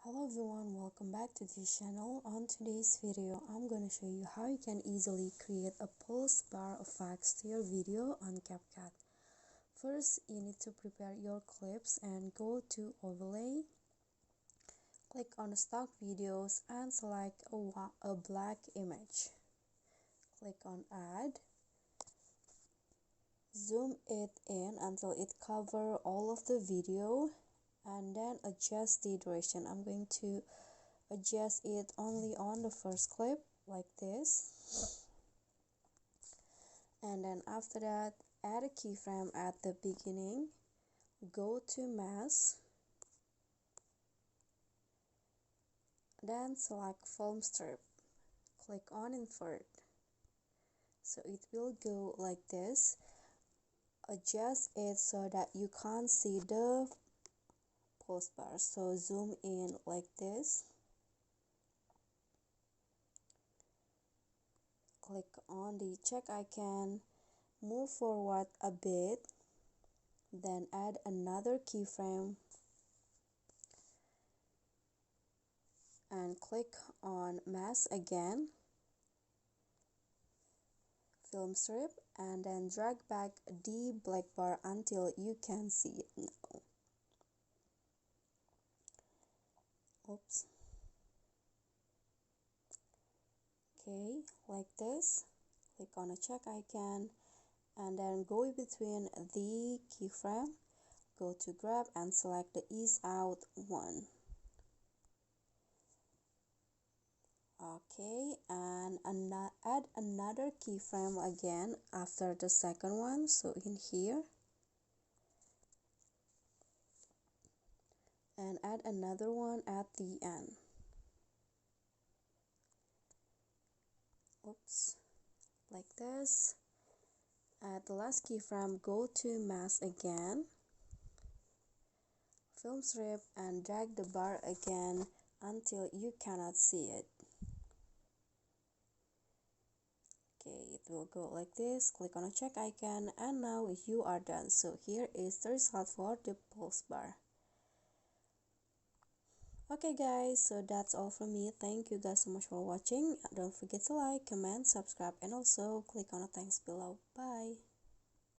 Hello everyone, welcome back to this channel. On today's video, I'm going to show you how you can easily create a pulse bar effects to your video on CapCut. First, you need to prepare your clips and go to overlay. Click on stock videos and select a black image. Click on add. Zoom it in until it covers all of the video and then adjust the duration. I'm going to adjust it only on the first clip like this, and then after that add a keyframe at the beginning, go to mask, then select film strip, click on invert, so it will go like this. Adjust it so that you can't see the pulse bar, so zoom in like this. Click on the check icon, move forward a bit, then add another keyframe and click on mask again, film strip, and then drag back the black bar until you can see it now. Oops. Okay, like this. Click on a check icon and then go between the keyframe, go to grab and select the ease out one. Okay, and add another keyframe again after the second one, so in here, and add another one at the end. Oops, like this. At the last keyframe, go to mask again, film strip, and drag the bar again until you cannot see it. Okay, it will go like this. Click on a check icon and now you are done. So here is the result for the pulse bar. Okay guys, so that's all from me. Thank you guys so much for watching. Don't forget to like, comment, subscribe, and also click on the thanks below. Bye.